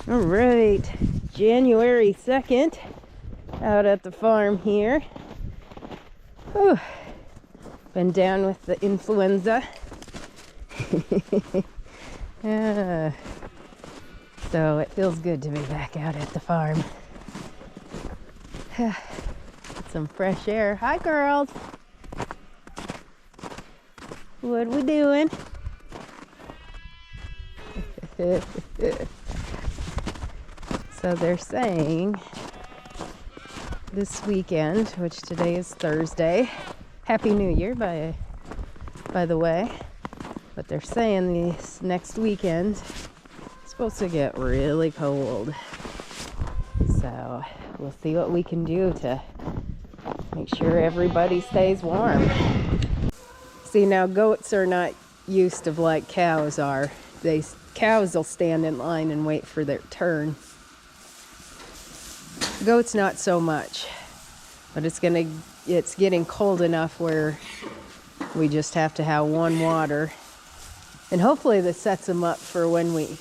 All right, January 2nd, out at the farm here. Whew. Been down with the influenza. So it feels good to be back out at the farm. Get some fresh air. Hi, girls. What we doing? So they're saying this weekend, which today is Thursday, Happy New Year by the way, but they're saying this next weekend it's supposed to get really cold. So we'll see what we can do to make sure everybody stays warm. See, now goats are not used to like cows are. Cows will stand in line and wait for their turn. Goats not so much, but it's getting cold enough where we just have to have one water, and hopefully this sets them up for when we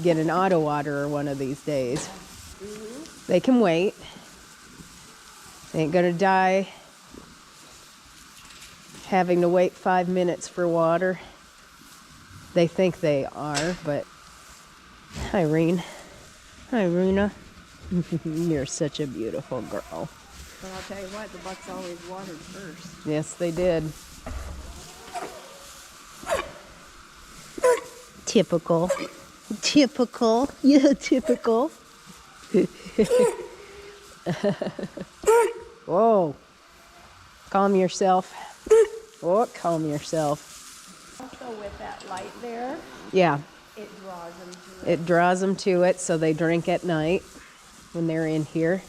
get an auto water one of these days. They can wait. They ain't gonna die having to wait 5 minutes for water. They think they are, but hi, Reen. Hi, Runa. You're such a beautiful girl. But I'll tell you what, the bucks always watered first. Yes, they did. Typical. Typical. Yeah, typical. Whoa. Calm yourself. Oh, calm yourself. Also with that light there, Yeah. it draws them to it. It draws them to it, so they drink at night when they're in here.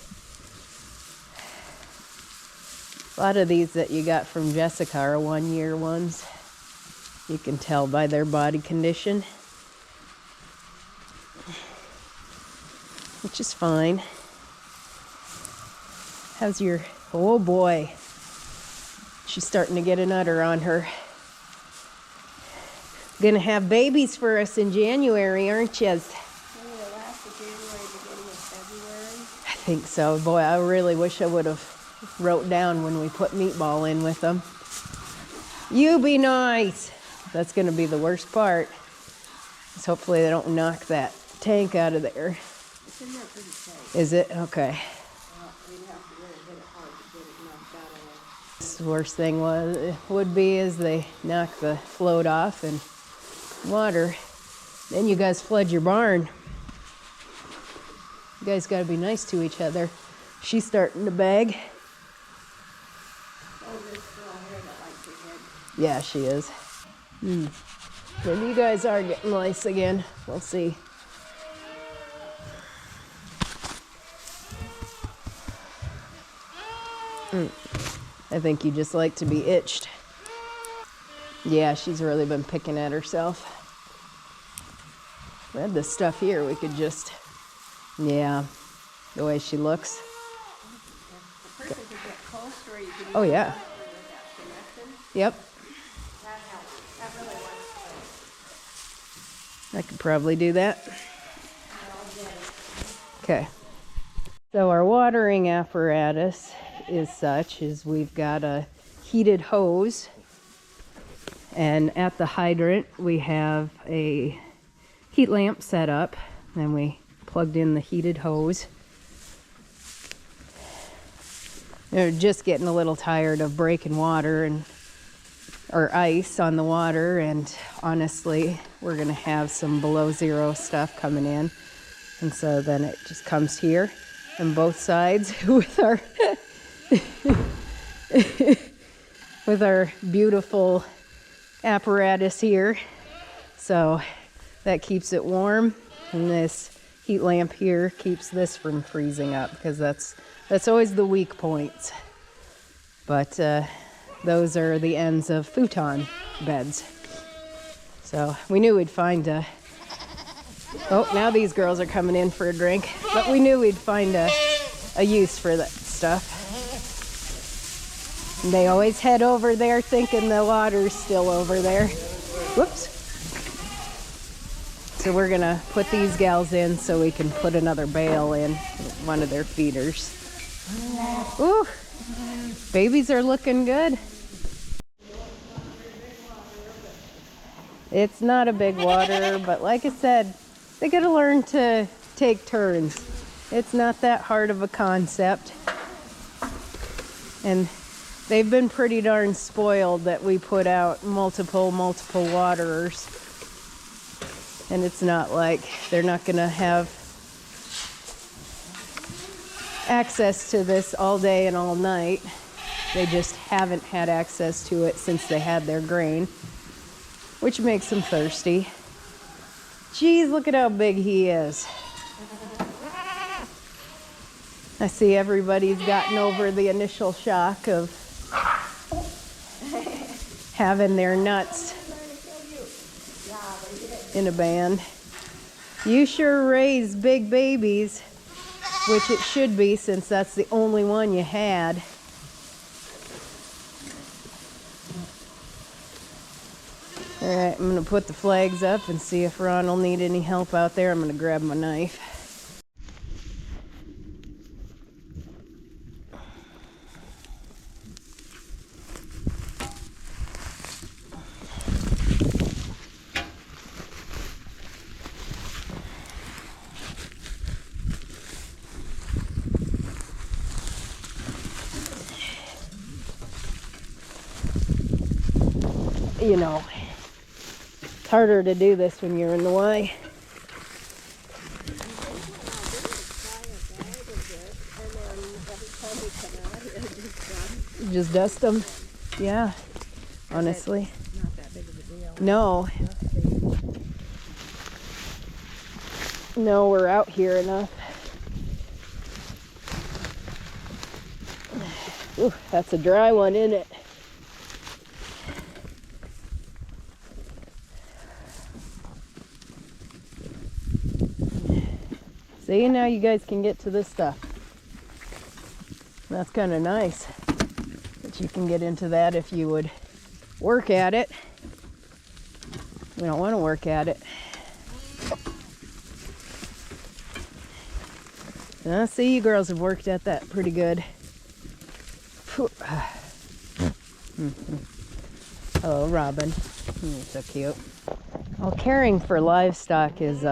A lot of these that you got from Jessica are 1-year ones. You can tell by their body condition, which is fine. How's your, oh boy. She's starting to get an udder on her. Gonna have babies for us in January, aren't you? Maybe the last of January, beginning of February. I think so. Boy, I really wish I would have wrote down when we put Meatball in with them. You be nice. That's gonna be the worst part. Is hopefully they don't knock that tank out of there. It's in there pretty tight. Is it? Okay. Well, we'd have to really hit it hard to get it knocked out of there. The worst thing would be is they knock the float off and water. Then you guys flood your barn. You guys got to be nice to each other. She's starting to beg. Oh, there's still here that likes your head. Yeah, she is. Maybe you guys are getting lice again. We'll see. I think you just like to be itched. Yeah, she's really been picking at herself. We had this stuff here, we could just, yeah, the way she looks. The person could get closer, you could Oh yeah. with that connection. Yep. That helps. That really works. I could probably do that. Okay. So our watering apparatus is such as we've got a heated hose, and at the hydrant we have a heat lamp set up, and we plugged in the heated hose. They're just getting a little tired of breaking water or ice on the water, and honestly we're gonna have some below zero stuff coming in, and so then it just comes here on both sides with our with our beautiful apparatus here. So that keeps it warm, and this heat lamp here keeps this from freezing up, because that's always the weak points. But those are the ends of futon beds. So we knew we'd find a, oh, now these girls are coming in for a drink, but we knew we'd find a use for that stuff. And they always head over there thinking the water's still over there. Whoops. So we're gonna put these gals in so we can put another bale in one of their feeders. Ooh, babies are looking good. It's not a big water, but like I said, they gotta learn to take turns. It's not that hard of a concept. And they've been pretty darn spoiled that we put out multiple waterers. And it's not like they're not gonna have access to this all day and all night. They just haven't had access to it since they had their grain, which makes them thirsty. Geez, look at how big he is. I see everybody's gotten over the initial shock of having their nuts in a band. You sure raise big babies, which it should be since that's the only one you had. All right, I'm gonna put the flags up and see if Ron will need any help out there. I'm gonna grab my knife. You know, it's harder to do this when you're in the way. Just dust them. Yeah, honestly. Not that big of a deal. No. No, we're out here enough. Ooh, that's a dry one, isn't it? See, now you guys can get to this stuff. That's kind of nice that you can get into that if you would work at it. We don't want to work at it. See, you girls have worked at that pretty good. Hello, Robin. You're so cute. Well, caring for livestock is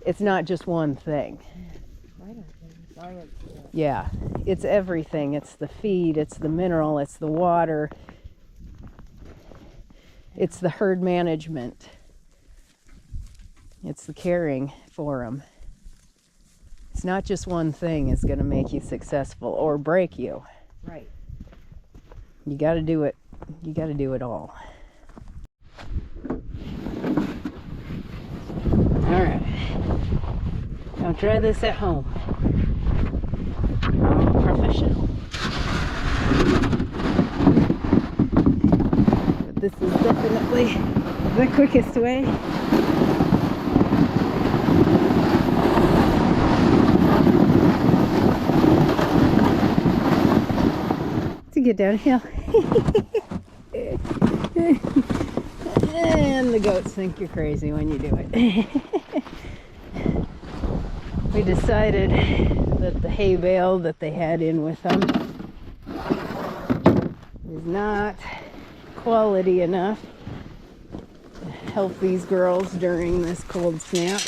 it's not just one thing. Yeah, it's everything. It's the feed, it's the mineral, it's the water, it's the herd management, it's the caring for them. It's not just one thing is going to make you successful or break you. Right. You got to do it. You got to do it all. All right. Now try this at home. I'm a professional. But this is definitely the quickest way. To get downhill. And the goats think you're crazy when you do it. We decided that the hay bale that they had in with them is not quality enough to help these girls during this cold snap.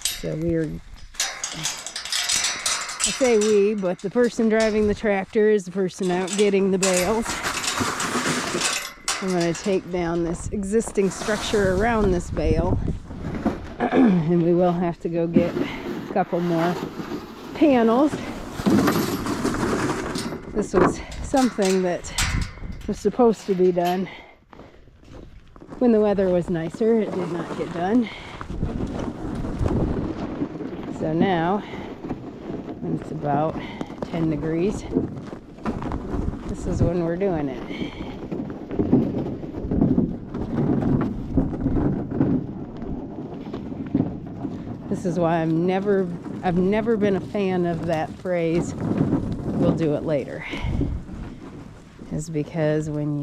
So I say we, but the person driving the tractor is the person out getting the bales. I'm going to take down this existing structure around this bale. And we will have to go get a couple more panels. This was something that was supposed to be done when the weather was nicer. It did not get done. So now, when it's about 10 degrees, this is when we're doing it. This is why I've never been a fan of that phrase, we'll do it later. Is because when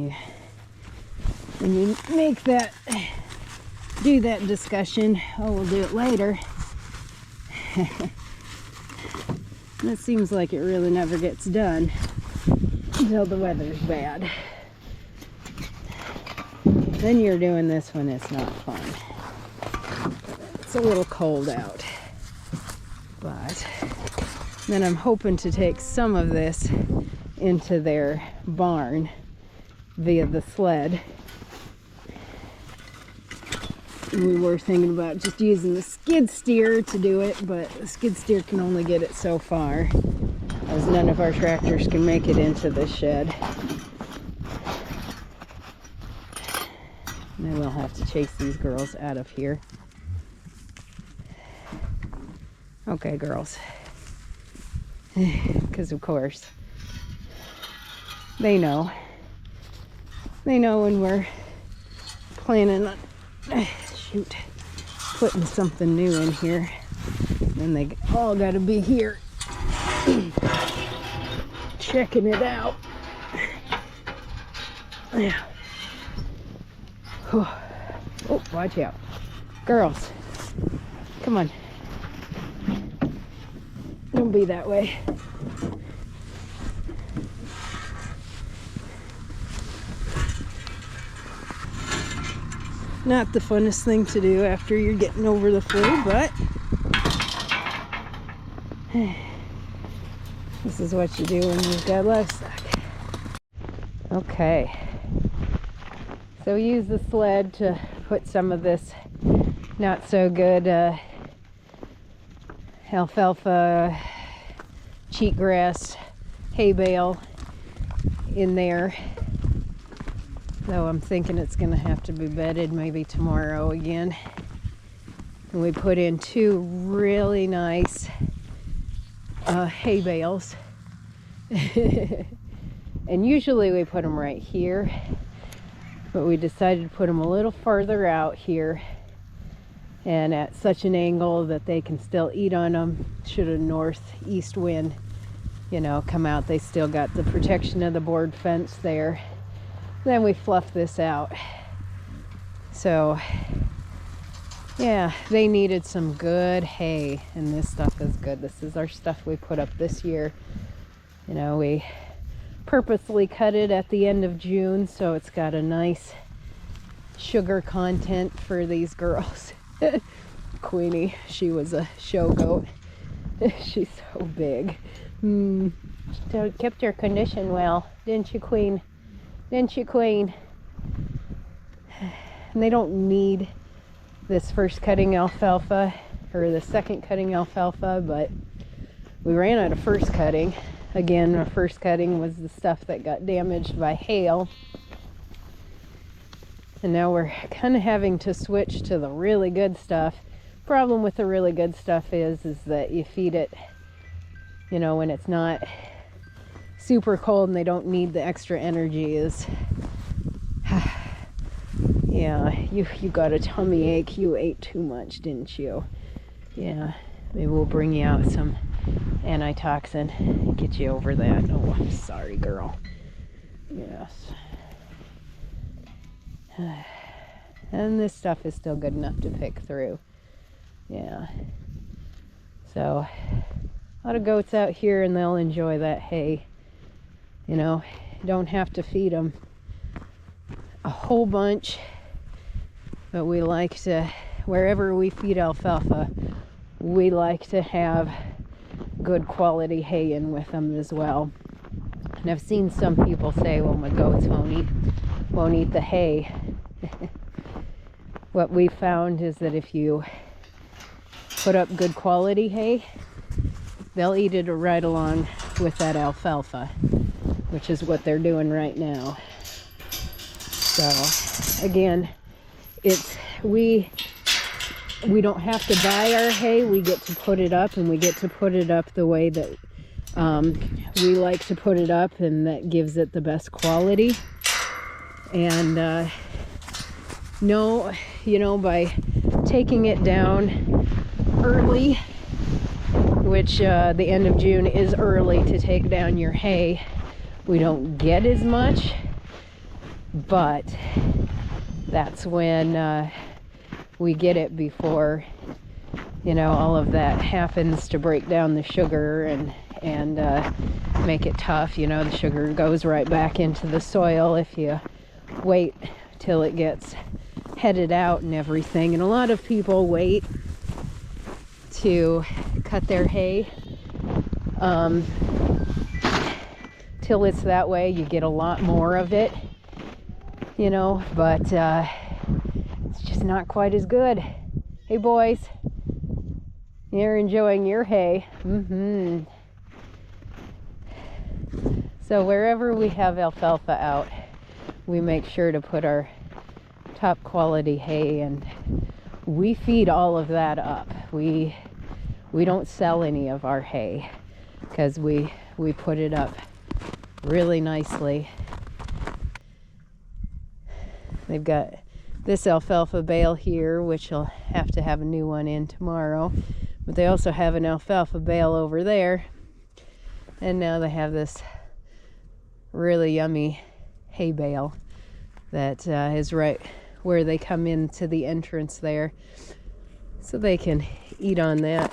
you make that do that discussion. Oh, we'll do it later. It seems like it really never gets done until the weather's bad. Then you're doing this when it's not fun. It's a little cold out. But then I'm hoping to take some of this into their barn via the sled. We were thinking about just using the skid steer to do it, but the skid steer can only get it so far, as none of our tractors can make it into the shed. And I will have to chase these girls out of here. Okay, girls. Because of course, they know. They know when we're planning on putting something new in here. Then they all got to be here checking it out. Yeah. Oh, watch out. Girls, come on. Don't be that way. Not the funnest thing to do after you're getting over the flu, but this is what you do when you've got livestock. Okay. So we use the sled to put some of this not so good alfalfa, cheatgrass, hay bale in there. So I'm thinking it's going to have to be bedded maybe tomorrow again. And we put in 2 really nice hay bales. And usually we put them right here, but we decided to put them a little farther out here and at such an angle that they can still eat on them should a northeast wind, you know, come out. They still got the protection of the board fence there. Then we fluff this out. So yeah, they needed some good hay, and this stuff is good. This is our stuff we put up this year. You know, we purposely cut it at the end of June so it's got a nice sugar content for these girls. Queenie, she was a show goat. She's so big. Kept her condition well, didn't you, Queen? Didn't you, Queen? And they don't need this first cutting alfalfa or the second cutting alfalfa, but we ran out of first cutting. Again, our first cutting was the stuff that got damaged by hail. And now we're kind of having to switch to the really good stuff. Problem with the really good stuff is that you feed it, you know, when it's not super cold and they don't need the extra energy. Is yeah, you got a tummy ache. You ate too much, didn't you? Yeah, maybe we'll bring you out some antitoxin, get you over that. Oh, I'm sorry, girl. Yes. And this stuff is still good enough to pick through. Yeah. So a lot of goats out here, and they'll enjoy that hay. You know, you don't have to feed them a whole bunch, but we like to, wherever we feed alfalfa, we like to have good quality hay in with them as well. And I've seen some people say, well, my goats won't eat the hay. What we found is that if you put up good quality hay, they'll eat it right along with that alfalfa, which is what they're doing right now. So again, it's we don't have to buy our hay. We get to put it up, and we get to put it up the way that we like to put it up, and that gives it the best quality. And no, you know, by taking it down early, which the end of June is early to take down your hay, we don't get as much, but that's when we get it before, you know, all of that happens to break down the sugar and make it tough. You know, the sugar goes right back into the soil if you wait till it gets headed out and everything. And a lot of people wait to cut their hay till it's that way. You get a lot more of it, you know, but it's just not quite as good. Hey boys, you're enjoying your hay. So wherever we have alfalfa out, we make sure to put our top quality hay, and we feed all of that up. We don't sell any of our hay because we put it up really nicely. They've got this alfalfa bale here, which will have to have a new one in tomorrow, but they also have an alfalfa bale over there, and now they have this really yummy hay bale that is right where they come into the entrance there, so they can eat on that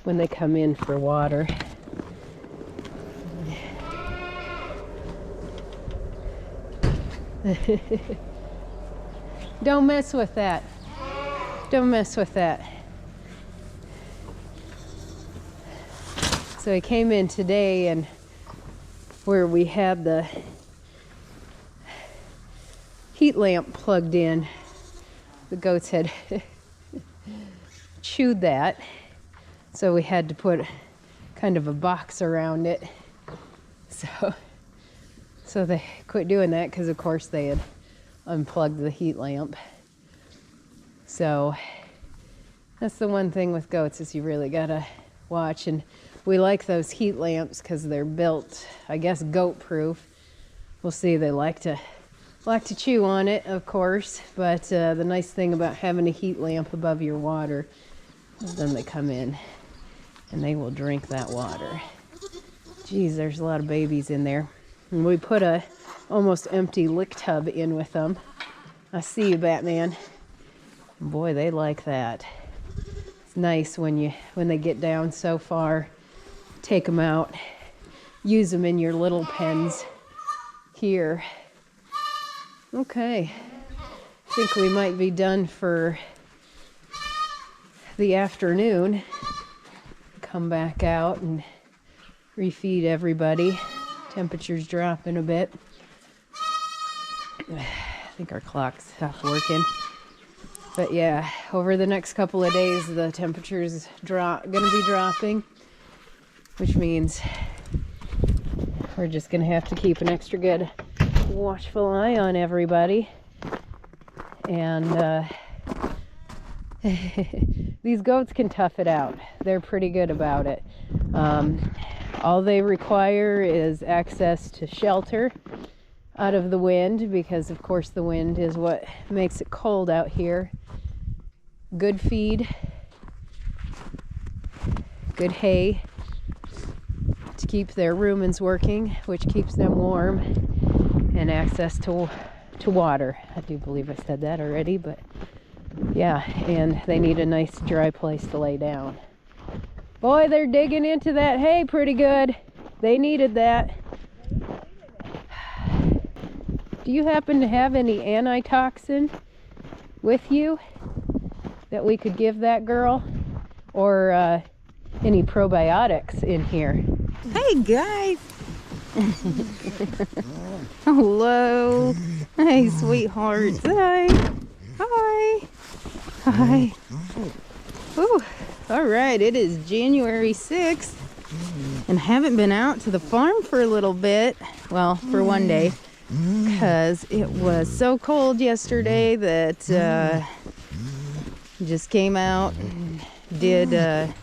when they come in for water. Don't mess with that. Don't mess with that. So I came in today, and where we had the heat lamp plugged in, the goats had chewed that, so we had to put kind of a box around it. So they quit doing that because, of course, they had unplugged the heat lamp. So that's the one thing with goats, is you really gotta watch. And we like those heat lamps because they're built, I guess, goat proof. We'll see. They like to chew on it, of course, but the nice thing about having a heat lamp above your water is then they come in and they will drink that water. Geez, there's a lot of babies in there. And we put a almost empty lick tub in with them. I see you, Batman. Boy, they like that. It's nice when they get down so far, take them out, use them in your little pens here. Okay, I think we might be done for the afternoon. Come back out and refeed everybody. Temperature's dropping a bit. I think our clock's stopped working. But yeah, over the next couple of days, the temperature's gonna be dropping, which means we're just gonna have to keep an extra good watchful eye on everybody. And these goats can tough it out. They're pretty good about it. All they require is access to shelter out of the wind, because of course the wind is what makes it cold out here. Good feed, good hay to keep their rumens working, which keeps them warm, and access to water. I do believe I said that already, but yeah, and they need a nice dry place to lay down. Boy, they're digging into that hay pretty good. They needed that. Do you happen to have any antitoxin with you that we could give that girl? Or any probiotics in here? Hey guys! Hello! Hey sweethearts! Hi! Hi! Hi! Ooh. All right, it is January 6th, and I haven't been out to the farm for a little bit. Well, for one day, because it was so cold yesterday that just came out and did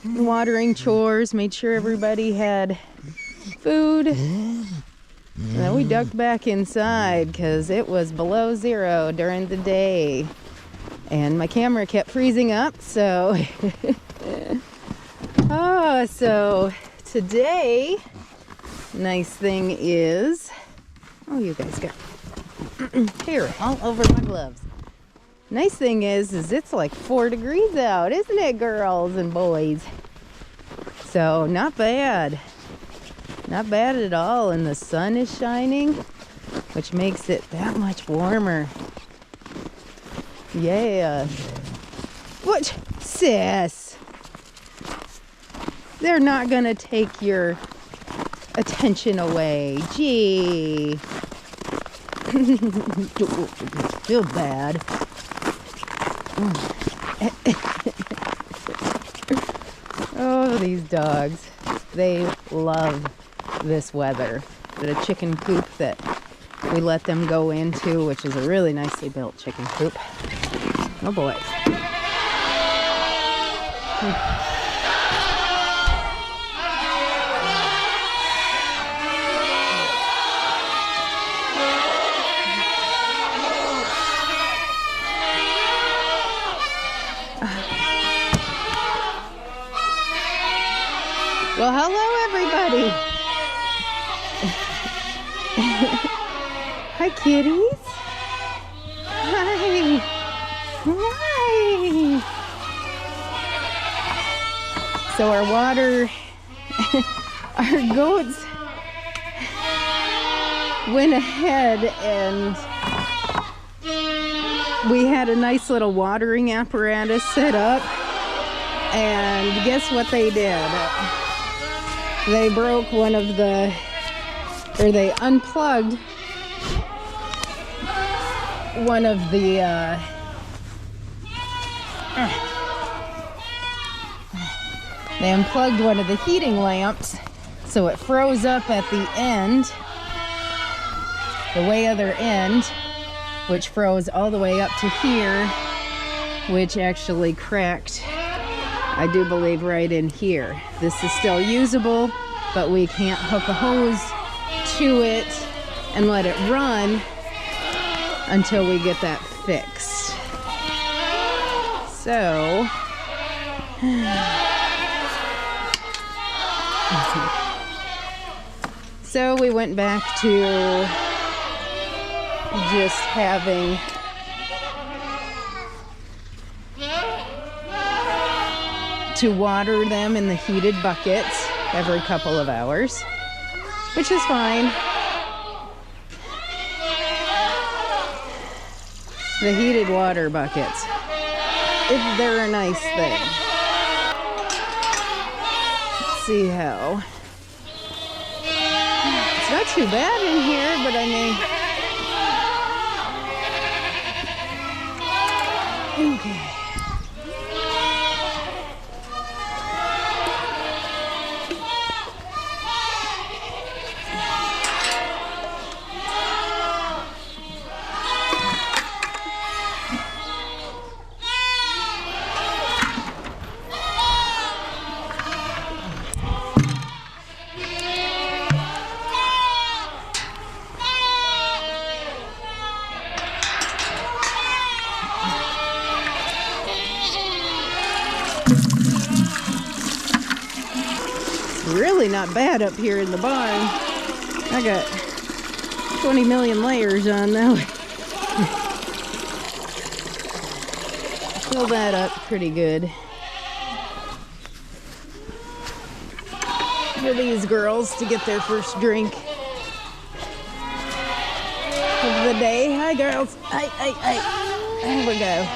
watering chores, made sure everybody had food. And then we ducked back inside because it was below zero during the day. And my camera kept freezing up, so so today, nice thing is, oh, you guys got Here, all over my gloves. Nice thing is it's like 4 degrees out, isn't it, girls and boys? So not bad. Not bad at all. And the sun is shining, which makes it that much warmer. Yeah. What? Sis. They're not gonna take your attention away. Gee. Feel bad. Oh, these dogs. They love this weather. The chicken coop that we let them go into, which is a really nicely built chicken coop. Oh boy. Well, hello, everybody. Hi, kitties. Hi. Hi. So our water, our goats went ahead and we had a nice little watering apparatus set up. And guess what they did? They broke one of the, or they unplugged one of the, they unplugged one of the heating lamps, so it froze up at the end, the way other end, which froze all the way up to here, which actually cracked, I do believe, right in here. This is still usable, but we can't hook a hose to it and let it run until we get that fixed. So we went back to just having to water them in the heated buckets every couple of hours, which is fine. The heated water buckets, they're a nice thing. Let's see how. It's not too bad in here, but I mean, okay. Really not bad up here in the barn. I got 20 million layers on though. Fill that up pretty good for these girls to get their first drink of the day. Hi girls. Hi. There we go.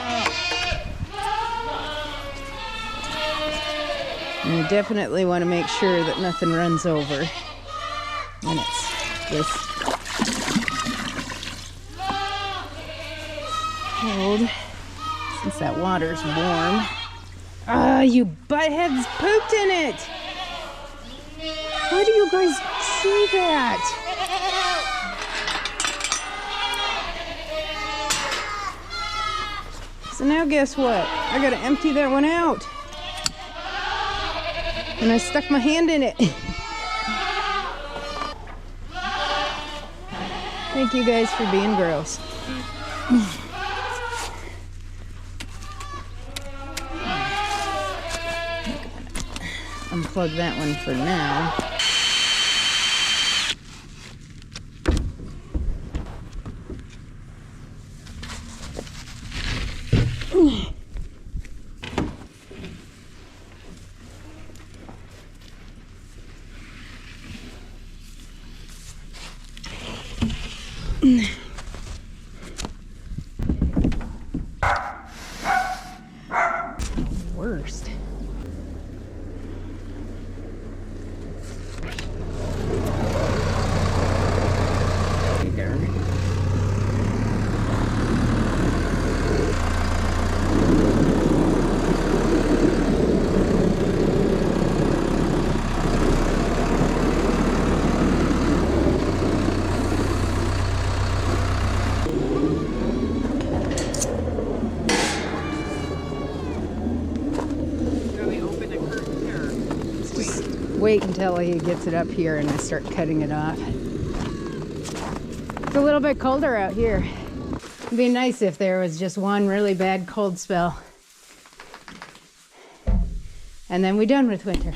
And you definitely want to make sure that nothing runs over when it's this cold, since that water's warm. Ah, you buttheads pooped in it! Why do you guys do that? So now guess what? I gotta empty that one out. And I stuck my hand in it. Thank you guys for being gross. Unplug that one for now. wait until he gets it up here and I start cutting it off. It's a little bit colder out here. It'd be nice if there was just one really bad cold spell. And then we're done with winter.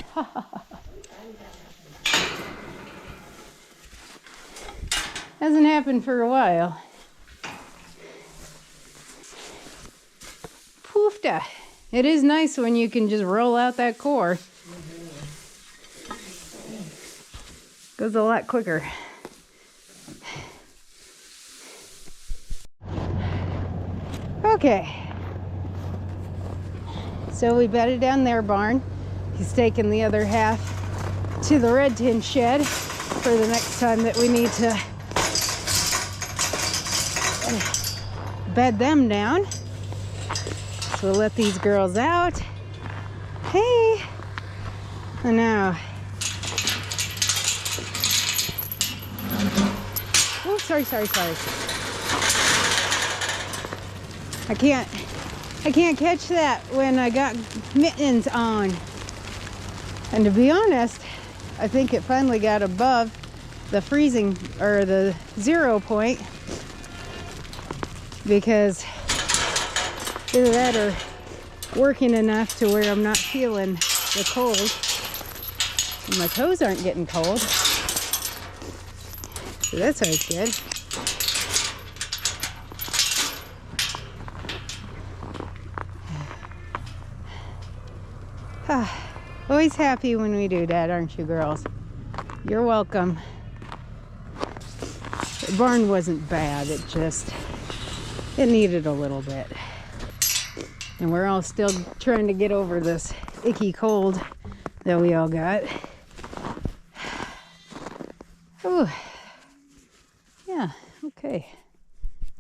Hasn't happened for a while. Poofda. It is nice when you can just roll out that core. Goes a lot quicker. Okay. So we bedded down their barn. He's taken the other half to the red tin shed for the next time that we need to bed them down. So we'll let these girls out. Hey! And now. Oh, sorry. I can't catch that when I got mittens on. And to be honest, I think it finally got above the freezing or the 0 point, because either that or working enough to where I'm not feeling the cold. And my toes aren't getting cold. So that's always good. Always happy when we do that, aren't you, girls? You're welcome. The barn wasn't bad, it needed a little bit. And we're all still trying to get over this icky cold that we all got. Oh, yeah, okay.